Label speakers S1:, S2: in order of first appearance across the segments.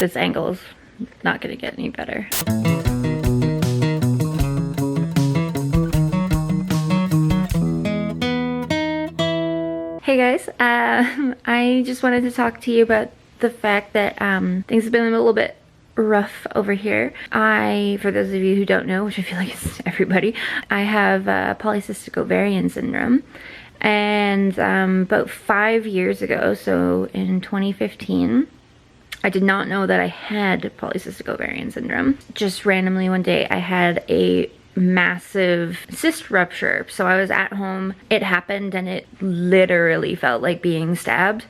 S1: This angle's not gonna get any better. Hey guys, I just wanted to talk to you about the fact that things have been a little bit rough over here. For those of you who don't know, which I feel like it's everybody, I have polycystic ovarian syndrome. And about 5 years ago, so in 2015, I did not know that I had polycystic ovarian syndrome. Just randomly one day I had a massive cyst rupture. So I was at home, it happened, and it literally felt like being stabbed.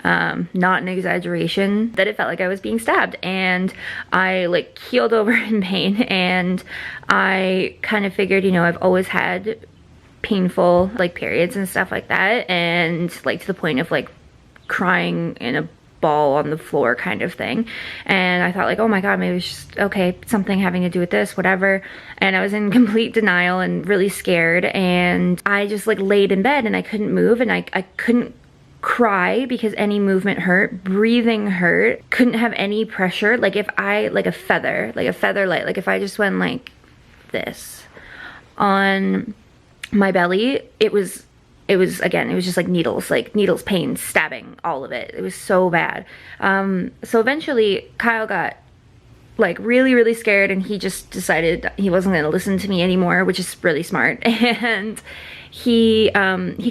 S1: Not an exaggeration, that it felt like I was being stabbed, and I like keeled over in pain. And I kind of figured, you know, I've always had painful like periods and stuff like that, and like to the point of like crying in a ball on the floor kind of thing. And I thought like, oh my god, maybe it's just okay, something having to do with this, whatever. And I was in complete denial and really scared, and I just like laid in bed and I couldn't move, and I couldn't cry because any movement hurt, breathing hurt, couldn't have any pressure. Like if I, like a feather light, like if I just went like this on my belly, it was just like needles, pain, stabbing, all of it. It was so bad. So eventually Kyle got like really scared, and he just decided he wasn't going to listen to me anymore, which is really smart. And he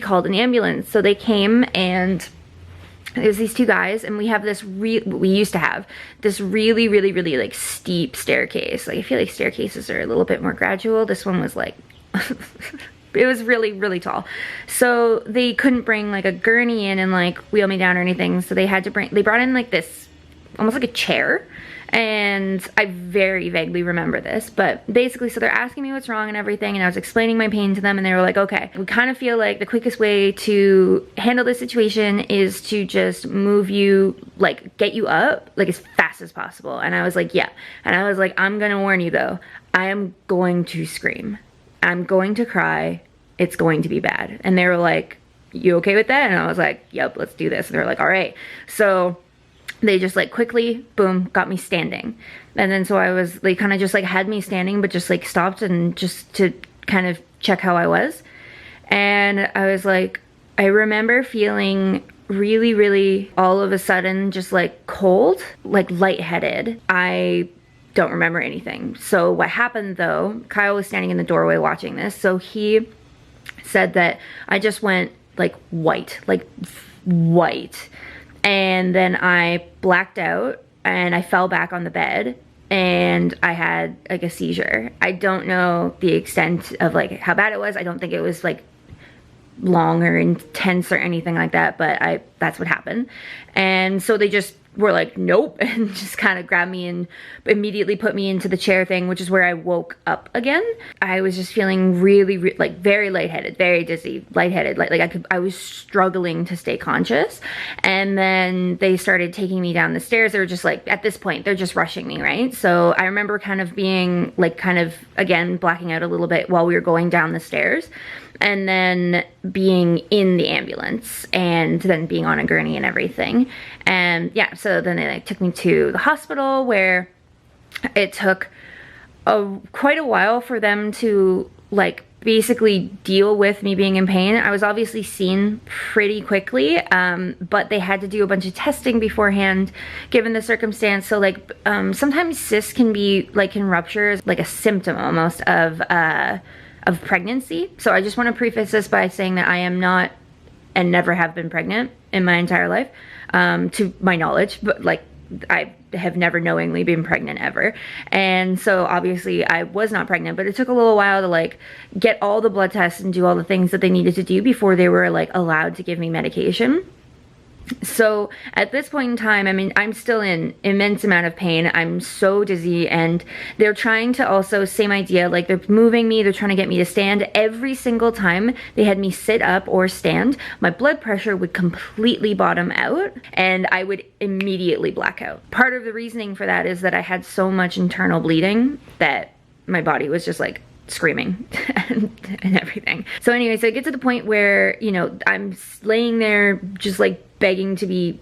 S1: called an ambulance. So they came, and it was these two guys, and we used to have this really like steep staircase. Like I feel like staircases are a little bit more gradual. This one was like it was really tall. So they couldn't bring like a gurney in and like wheel me down or anything. So they brought in like this, almost like a chair. And I very vaguely remember this, but basically, so they're asking me what's wrong and everything, and I was explaining my pain to them, and they were like, okay, we kind of feel like the quickest way to handle this situation is to just move you, like get you up like as fast as possible. And I was like, yeah. And I was like, I'm gonna warn you though, I am going to scream. I'm going to cry. It's going to be bad. And they were like, you okay with that? And I was like, yep, let's do this. And they were like, all right. So they just like quickly, boom, got me standing. And then so they kind of just like had me standing, but just like stopped and just to kind of check how I was. And I was like, I remember feeling really all of a sudden just like cold, like lightheaded. I don't remember anything. So what happened though, Kyle was standing in the doorway watching this. So he said that I just went like white. And then I blacked out and I fell back on the bed and I had like a seizure. I don't know the extent of like how bad it was. I don't think it was like long or intense or anything like that, but that's what happened. And so they just were like, nope, and just kind of grabbed me and immediately put me into the chair thing, which is where I woke up again. I was just feeling really like very lightheaded, very dizzy, lightheaded, like I was struggling to stay conscious. And then they started taking me down the stairs. They were just like, at this point, they're just rushing me, right? So I remember kind of being like, kind of again blacking out a little bit while we were going down the stairs, and then being in the ambulance, and then being on a gurney and everything. And yeah, so then they like took me to the hospital, where it took quite a while for them to like basically deal with me being in pain. I was obviously seen pretty quickly, but they had to do a bunch of testing beforehand, given the circumstance. So like sometimes cysts can rupture as like a symptom almost of pregnancy. So I just want to preface this by saying that I am not and never have been pregnant in my entire life, to my knowledge, but like I have never knowingly been pregnant ever. And so obviously I was not pregnant, but it took a little while to like get all the blood tests and do all the things that they needed to do before they were like allowed to give me medication. So at this point in time, I mean, I'm still in immense amount of pain. I'm so dizzy, and they're trying to also, same idea, like they're moving me, they're trying to get me to stand. Every single time they had me sit up or stand, my blood pressure would completely bottom out and I would immediately black out. Part of the reasoning for that is that I had so much internal bleeding that my body was just like screaming and everything. So anyway, so I get to the point where, you know, I'm laying there just like begging to be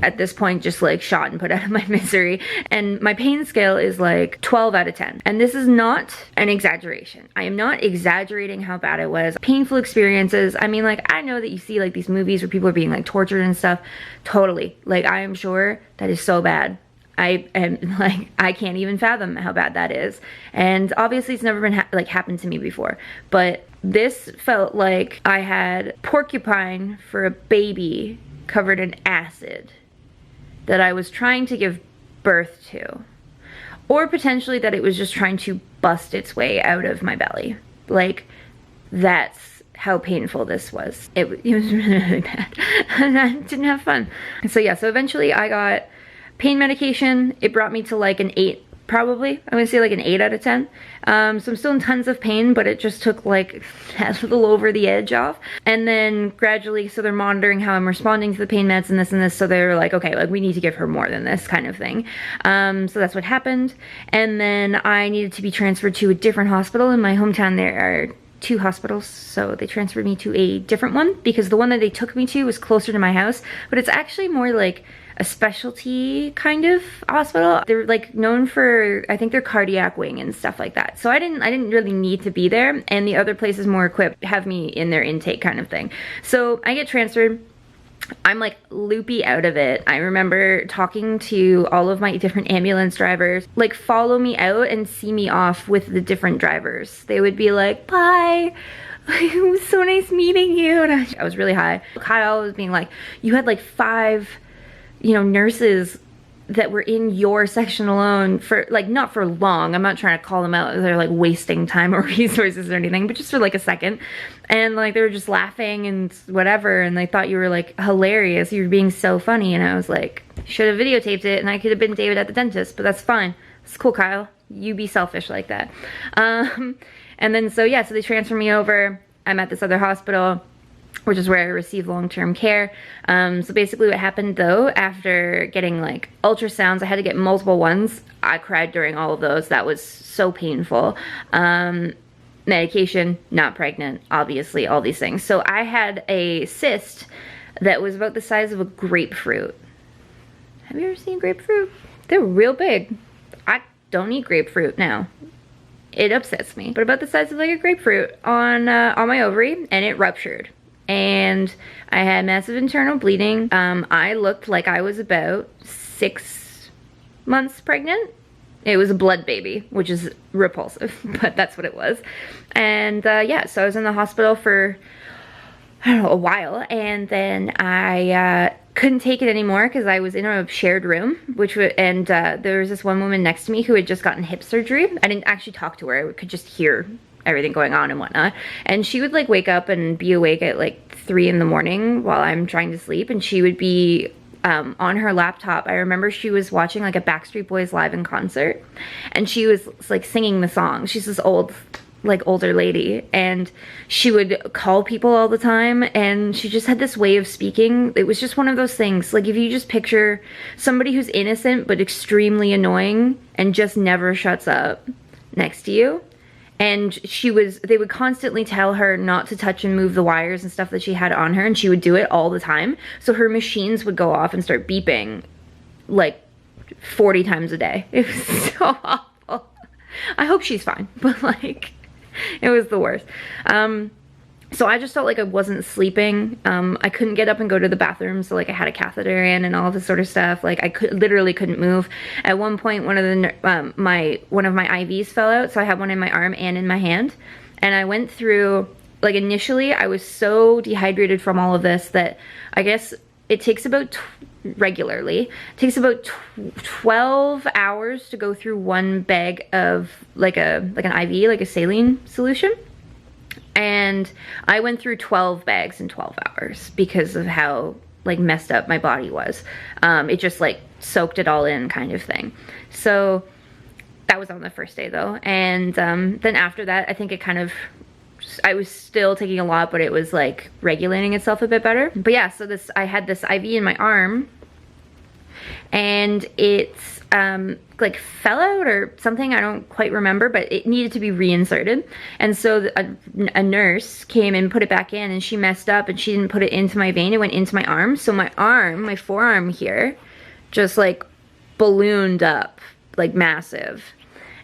S1: at this point just like shot and put out of my misery. And my pain scale is like 12 out of 10. And this is not an exaggeration. I am not exaggerating how bad it was. Painful experiences. I mean, like, I know that you see like these movies where people are being like tortured and stuff. Totally. Like, I am sure that is so bad. I can't even fathom how bad that is. And obviously it's never been happened to me before. But this felt like I had porcupine for a baby covered in acid that I was trying to give birth to. Or potentially that it was just trying to bust its way out of my belly. Like, that's how painful this was. It was really, really bad. And I didn't have fun. So yeah, so eventually I got pain medication. It brought me to like an 8, probably. I'm gonna say like an 8 out of 10. So I'm still in tons of pain, but it just took like a little over the edge off. And then gradually, so they're monitoring how I'm responding to the pain meds and this. So they're like, okay, like we need to give her more than this kind of thing. So that's what happened. And then I needed to be transferred to a different hospital in my hometown. There are 2 hospitals, so they transferred me to a different one because the one that they took me to was closer to my house, but it's actually more like a specialty kind of hospital. They're like known for, I think, their cardiac wing and stuff like that. So I didn't really need to be there, and the other place is more equipped, have me in their intake kind of thing. So I get transferred. I'm like loopy out of it. I remember talking to all of my different ambulance drivers, like follow me out and see me off with the different drivers. They would be like, bye. It was so nice meeting you. And I was really high. Kyle was being like, you had like 5, you know, nurses that were in your section alone for like, not for long. I'm not trying to call them out. They're like wasting time or resources or anything, but just for like a second. And like, they were just laughing and whatever. And they thought you were like hilarious. You were being so funny. And I was like, should have videotaped it and I could have been David at the dentist, but that's fine. It's cool, Kyle. You be selfish like that. And then, so yeah, so they transfer me over. I'm at this other hospital, which is where I receive long-term care. So basically what happened though, after getting like ultrasounds, I had to get multiple ones. I cried during all of those. That was so painful. Medication, not pregnant, obviously, all these things. So I had a cyst that was about the size of a grapefruit. Have you ever seen grapefruit? They're real big. I don't eat grapefruit now. It upsets me. But about the size of like a grapefruit on my ovary, and it ruptured. And I had massive internal bleeding. I looked like I was about 6 months pregnant. It was a blood baby, which is repulsive, but that's what it was. And yeah, so I was in the hospital for, I don't know, a while. And then I couldn't take it anymore because I was in a shared room, and there was this one woman next to me who had just gotten hip surgery. I didn't actually talk to her. I could just hear everything going on and whatnot. And she would like wake up and be awake at like 3 in the morning while I'm trying to sleep. And she would be on her laptop. I remember she was watching like a Backstreet Boys live in concert, and she was like singing the song. She's this old, like older lady, and she would call people all the time, and she just had this way of speaking. It was just one of those things, like if you just picture somebody who's innocent but extremely annoying and just never shuts up next to you. And they would constantly tell her not to touch and move the wires and stuff that she had on her, and she would do it all the time. So her machines would go off and start beeping like 40 times a day. It was so awful. I hope she's fine, but like, it was the worst. So I just felt like I wasn't sleeping. I couldn't get up and go to the bathroom, so like I had a catheter in and all this sort of stuff. Like I literally couldn't move. At one point, one of my IVs fell out, so I had one in my arm and in my hand. And I went through, like initially, I was so dehydrated from all of this that I guess it takes about regularly. It takes about 12 hours to go through one bag of like an IV, like a saline solution. And I went through 12 bags in 12 hours because of how like messed up my body was. It just like soaked it all in kind of thing. So that was on the first day though. And then after that, I think it kind of, I was still taking a lot, but it was like regulating itself a bit better. But yeah, so I had this IV in my arm, and it's like fell out or something, I don't quite remember, but it needed to be reinserted. And so a nurse came and put it back in, and she messed up and she didn't put it into my vein, it went into my arm. So my arm, my forearm here, just like ballooned up, like massive.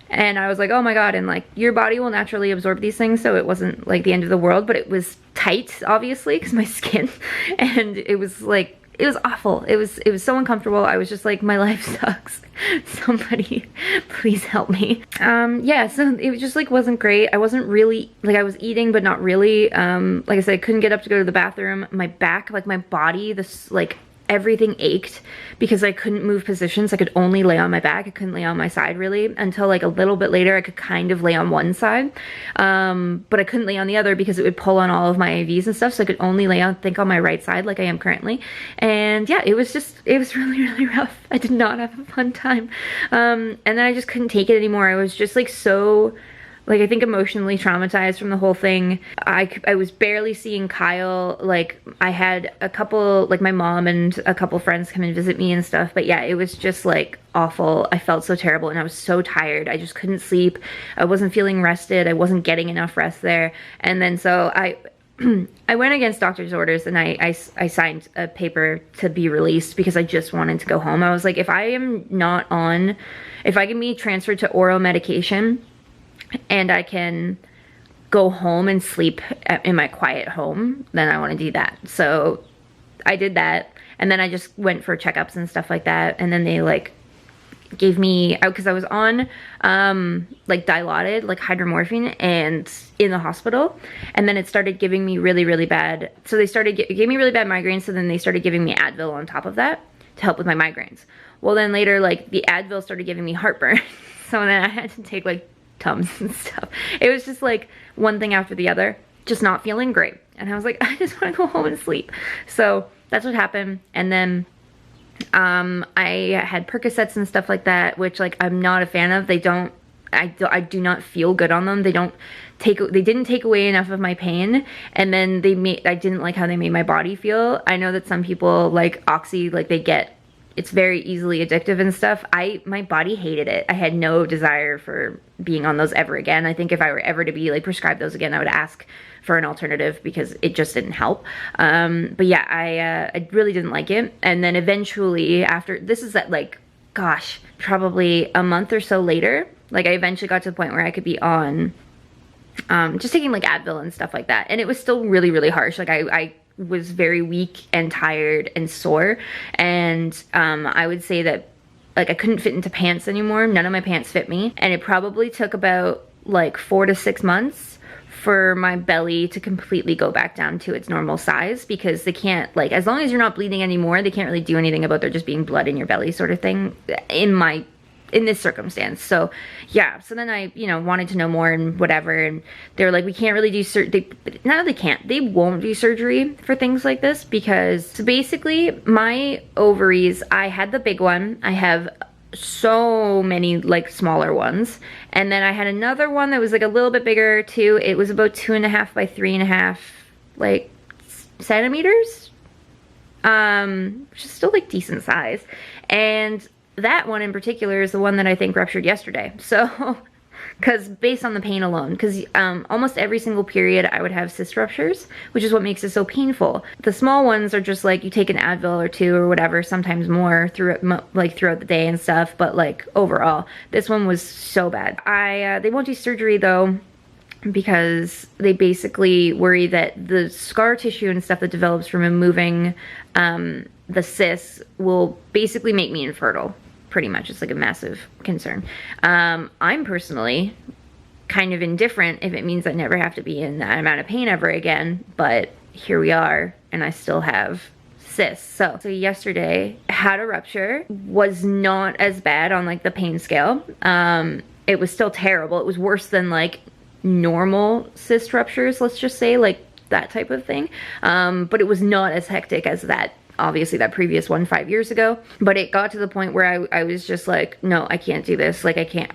S1: And I was like, oh my God, and like your body will naturally absorb these things, so it wasn't like the end of the world, but it was tight, obviously, because my skin, and it was like, it was awful. It was so uncomfortable. I was just like, my life sucks. Somebody please help me. Yeah, so it just like wasn't great. I wasn't really, like I was eating, but not really. Like I said, I couldn't get up to go to the bathroom. My back, like my body, this like everything ached because I couldn't move positions. I could only lay on my back. I couldn't lay on my side really until like a little bit later. I could kind of lay on one side, but I couldn't lay on the other because it would pull on all of my IVs and stuff. So I could only lay on, think on my right side like I am currently. And yeah, it was really, really rough. I did not have a fun time. And then I just couldn't take it anymore. I was just like so, like I think emotionally traumatized from the whole thing. I was barely seeing Kyle. Like I had a couple, like my mom and a couple friends come and visit me and stuff. But yeah, it was just like awful. I felt so terrible and I was so tired. I just couldn't sleep. I wasn't feeling rested. I wasn't getting enough rest there. And then so I went against doctor's orders and I signed a paper to be released because I just wanted to go home. I was like, if I can be transferred to oral medication and I can go home and sleep in my quiet home, then I want to do that. So I did that, and then I just went for checkups and stuff like that, and then they like gave me, because I was on like Dilaudid, like hydromorphine, and in the hospital, and then it started giving me really, really bad, so they gave me really bad migraines, so then they started giving me Advil on top of that to help with my migraines. Well then later, like the Advil started giving me heartburn, so then I had to take like Tums and stuff. It was just like one thing after the other, just not feeling great. And I was like, I just want to go home and sleep. So that's what happened. And then I had Percocets and stuff like that, which like I'm not a fan of. I do not feel good on them. They didn't take away enough of my pain, and then I didn't like how they made my body feel. I know that some people like Oxy, like it's very easily addictive and stuff. My body hated it. I had no desire for being on those ever again. I think if I were ever to be like prescribed those again, I would ask for an alternative because it just didn't help. But yeah, I really didn't like it. And then eventually after, this is at like, gosh, probably a month or so later, like I eventually got to the point where I could be on just taking like Advil and stuff like that. And it was still really, really harsh. Like I was very weak and tired and sore, and I would say that like I couldn't fit into pants anymore. None of my pants fit me, and it probably took about like 4 to 6 months for my belly to completely go back down to its normal size, because they can't, like, as long as you're not bleeding anymore, they can't really do anything about there just being blood in your belly sort of thing in this circumstance. So yeah, so then I, you know, wanted to know more and whatever, and they were like, we can't really do they won't do surgery for things like this, because so basically my ovaries, I had the big one, I have so many like smaller ones, and then I had another one that was like a little bit bigger too. It was about 2.5 by 3.5 like centimeters, which is still like decent size, and that one in particular is the one that I think ruptured yesterday. So, because based on the pain alone, because almost every single period I would have cyst ruptures, which is what makes it so painful. The small ones are just like you take an Advil or two or whatever, sometimes more throughout the day and stuff. But like overall, this one was so bad. They won't do surgery though, because they basically worry that the scar tissue and stuff that develops from removing the cysts will basically make me infertile. Pretty much, it's like a massive concern. I'm personally kind of indifferent if it means I never have to be in that amount of pain ever again, but here we are, and I still have cysts. So yesterday, had a rupture, was not as bad on like the pain scale. It was still terrible. It was worse than like normal cyst ruptures, let's just say, like that type of thing. But it was not as hectic as that, obviously that previous one 5 years ago. But it got to the point where I was just like, no, I can't do this. Like I can't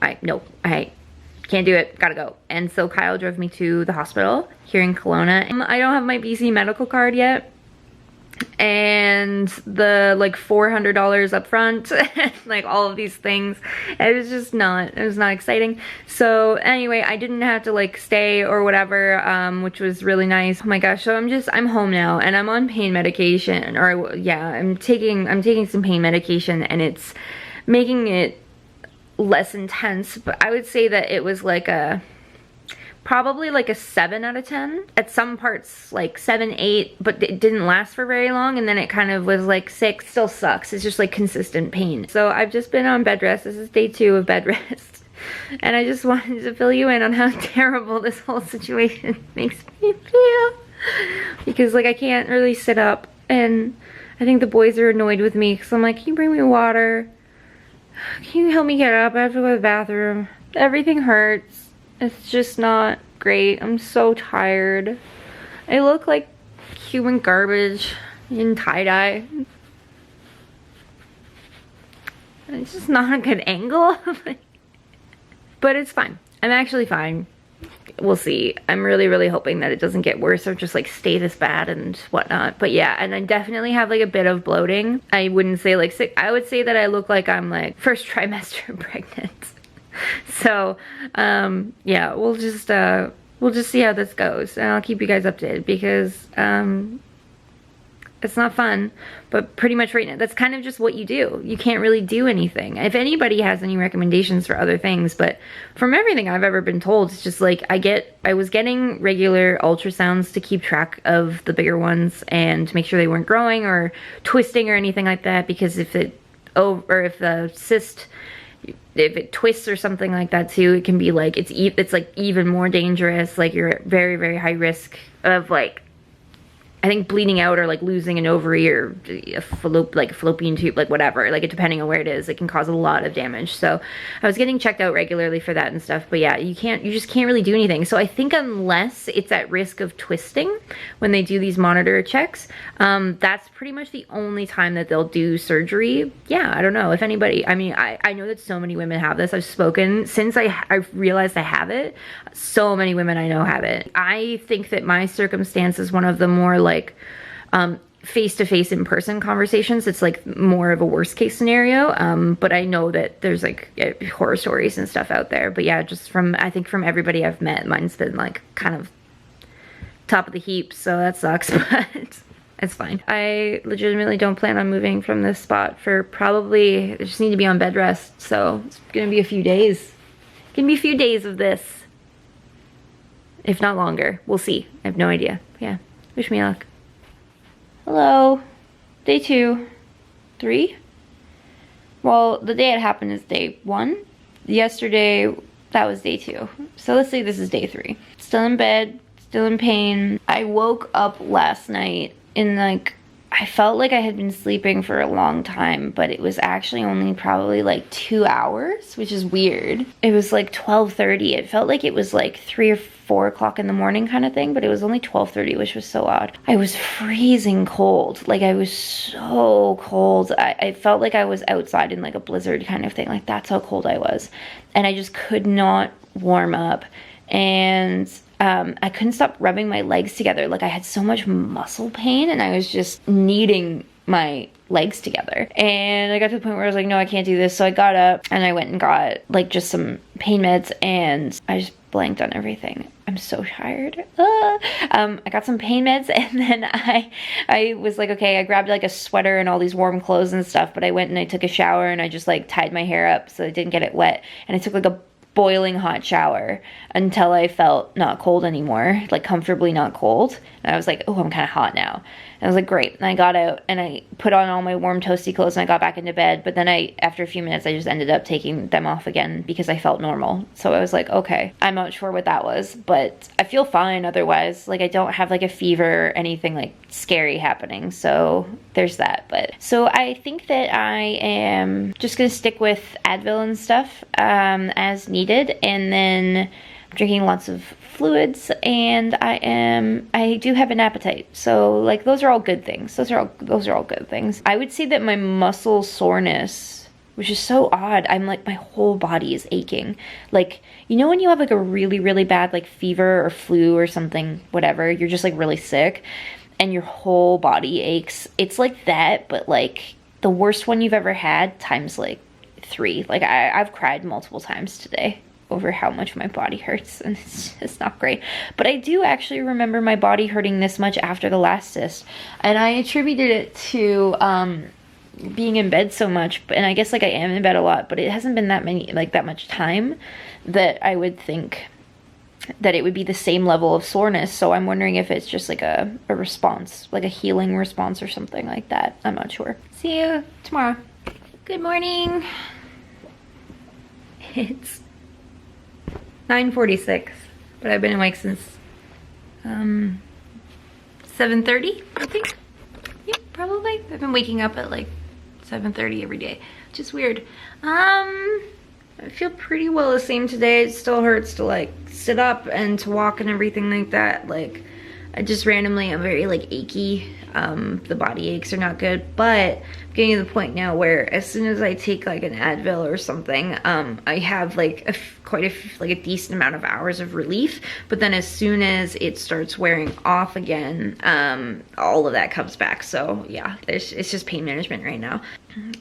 S1: do it, gotta go. And so Kyle drove me to the hospital here in Kelowna. I don't have my BC medical card yet. and the like $400 up front, like all of these things. It was not exciting. So anyway, I didn't have to like stay or whatever, which was really nice. Oh my gosh, so I'm home now and I'm on pain medication, or yeah, I'm taking some pain medication, and it's making it less intense, but I would say that it was like probably like a 7 out of 10. At some parts like 7, 8, but it didn't last for very long, and then it kind of was like 6. Still sucks. It's just like consistent pain. So I've just been on bed rest. This is day 2 of bed rest. And I just wanted to fill you in on how terrible this whole situation makes me feel. Because like I can't really sit up, and I think the boys are annoyed with me because I'm like, can you bring me water? Can you help me get up? I have to go to the bathroom. Everything hurts. It's just not great. I'm so tired. I look like human garbage in tie-dye. It's just not a good angle. But it's fine. I'm actually fine. We'll see. I'm really hoping that it doesn't get worse or just like stay this bad and whatnot. But yeah, and I definitely have like a bit of bloating. I wouldn't say like sick. I would say that I look like I'm like first trimester pregnant. So yeah, we'll just see how this goes, and I'll keep you guys updated, because it's not fun, but pretty much right now that's kind of just what you do. You can't really do anything. If anybody has any recommendations for other things, but from everything I've ever been told, it's just like I was getting regular ultrasounds to keep track of the bigger ones and to make sure they weren't growing or twisting or anything like that, because if the cyst, if it twists or something like that too, it can be like, it's like even more dangerous. Like you're at very high risk of like, I think bleeding out or like losing an ovary or a fallopian tube, like whatever, like depending on where it is, it can cause a lot of damage. So I was getting checked out regularly for that and stuff, but yeah, you just can't really do anything. So I think unless it's at risk of twisting when they do these monitor checks, that's pretty much the only time that they'll do surgery. Yeah, I don't know if anybody, I mean, I know that so many women have this. I've spoken since I realized I have it. So many women I know have it. I think that my circumstance is one of the more like face-to-face in-person conversations. It's like more of a worst case scenario, but I know that there's like horror stories and stuff out there. But yeah, just I think from everybody I've met, mine's been like kind of top of the heap, so that sucks, but it's fine. I legitimately don't plan on moving from this spot for probably, I just need to be on bed rest, so it's gonna be a few days. Gonna be a few days of this, if not longer. We'll see. I have no idea. Yeah. Wish me luck. Hello. Day 2. 3? Well, the day it happened is day 1. Yesterday, that was day 2. So let's say this is day 3. Still in bed, still in pain. I woke up last night in like, I felt like I had been sleeping for a long time, but it was actually only probably like 2 hours, which is weird. It was like 12:30. It felt like it was like 3 or 4 o'clock in the morning kind of thing, but it was only 12:30, which was so odd. I was freezing cold. Like I was so cold. I felt like I was outside in like a blizzard kind of thing. Like that's how cold I was. And I just could not warm up. And I couldn't stop rubbing my legs together. Like I had so much muscle pain and I was just kneading my legs together. And I got to the point where I was like, no, I can't do this. So I got up and I went and got like just some pain meds, and I just blanked on everything. I'm so tired. I got some pain meds, and then I was like, okay, I grabbed like a sweater and all these warm clothes and stuff, but I went and I took a shower and I just like tied my hair up so I didn't get it wet. And I took like a boiling hot shower until I felt not cold anymore, like comfortably not cold. And I was like, oh, I'm kind of hot now. And I was like, great. And I got out and I put on all my warm toasty clothes and I got back into bed. But then after a few minutes, I just ended up taking them off again because I felt normal. So I was like, okay, I'm not sure what that was, but I feel fine otherwise. Like I don't have like a fever or anything like scary happening. So there's that. But so I think that I am just gonna stick with Advil and stuff as needed, and then drinking lots of fluids, and I do have an appetite. So like those are all good things. Those are all good things. I would say that my muscle soreness, which is so odd, I'm like my whole body is aching. Like, you know when you have like a really bad like fever or flu or something, whatever, you're just like really sick, and your whole body aches. It's like that, but like the worst one you've ever had times like 3. Like I've cried multiple times today over how much my body hurts, and it's just not great. But I do actually remember my body hurting this much after the last cyst, and I attributed it to being in bed so much. And I guess like I am in bed a lot, but it hasn't been that much time that I would think that it would be the same level of soreness. So I'm wondering if it's just like a response, like a healing response or something like that. I'm not sure. See you tomorrow. Good morning. It's 9:46, but I've been awake since 7:30, I think. Yep, probably. I've been waking up at like 7:30 every day, which is weird. I feel pretty well the same today. It still hurts to like sit up and to walk and everything like that. Like I just randomly am very like achy. The body aches are not good, but I'm getting to the point now where as soon as I take like an Advil or something, I have like a decent amount of hours of relief. But then as soon as it starts wearing off again, all of that comes back. So yeah, it's just pain management right now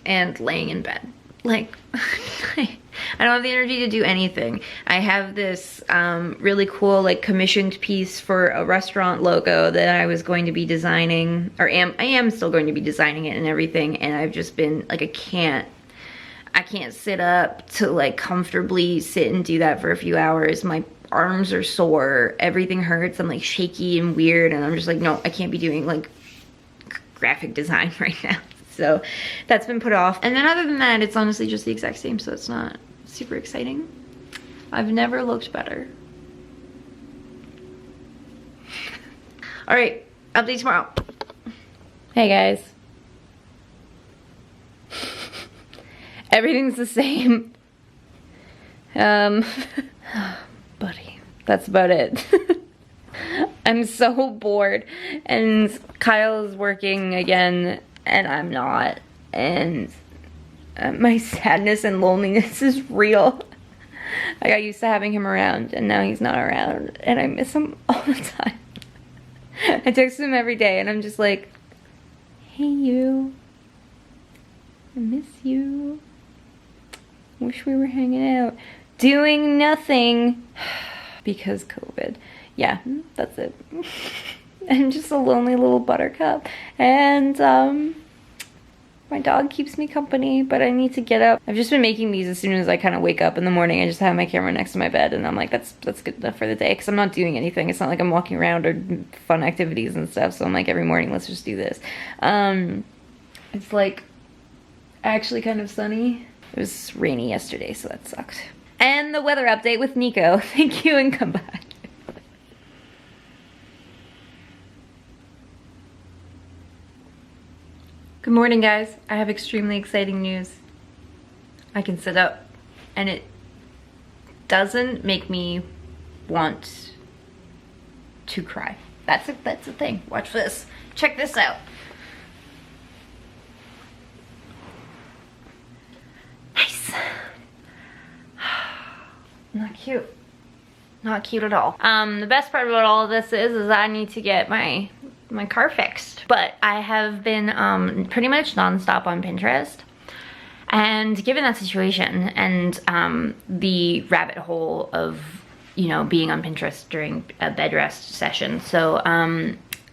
S1: and laying in bed. Like, I don't have the energy to do anything. I have this really cool like commissioned piece for a restaurant logo that I was going to be designing, or I am still going to be designing it and everything, and I've just been like, I can't sit up to like comfortably sit and do that for a few hours. My arms are sore, everything hurts, I'm like shaky and weird, and I'm just like, no, I can't be doing like graphic design right now. So that's been put off. And then other than that, it's honestly just the exact same, so it's not super exciting. I've never looked better. All right, update tomorrow. Hey guys. Everything's the same. Buddy, that's about it. I'm so bored, and Kyle is working again and I'm not, and my sadness and loneliness is real. I got used to having him around, and now he's not around, and I miss him all the time. I text him every day, and I'm just like, hey you, I miss you. Wish we were hanging out. Doing nothing. Because COVID. Yeah, that's it. I'm just a lonely little buttercup, and my dog keeps me company, but I need to get up. I've just been making these as soon as I kind of wake up in the morning. I just have my camera next to my bed, and I'm like, that's good enough for the day, because I'm not doing anything. It's not like I'm walking around or fun activities and stuff, so I'm like, every morning, let's just do this. It's like actually kind of sunny. It was rainy yesterday, so that sucked. And the weather update with Nico. Thank you, and come back. Good morning, guys. I have extremely exciting news. I can sit up, and it doesn't make me want to cry. That's the thing. Watch this. Check this out. Nice. Not cute. Not cute at all. The best part about all of this is I need to get my car fixed. But I have been pretty much nonstop on Pinterest. And given that situation and the rabbit hole of, you know, being on Pinterest during a bed rest session. So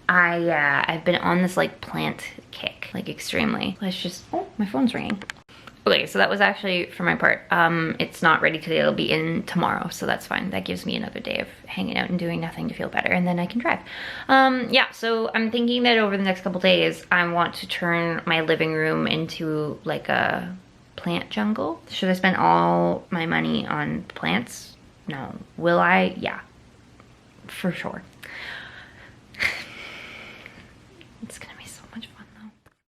S1: I've been on this like plant kick, like extremely. Let's just, oh, my phone's ringing. Okay, so that was actually for my part. It's not ready today, it'll be in tomorrow, so that's fine. That gives me another day of hanging out and doing nothing to feel better, and then I can drive. Yeah, so I'm thinking that over the next couple days, I want to turn my living room into like a plant jungle. Should I spend all my money on plants? No. Will I? Yeah, for sure.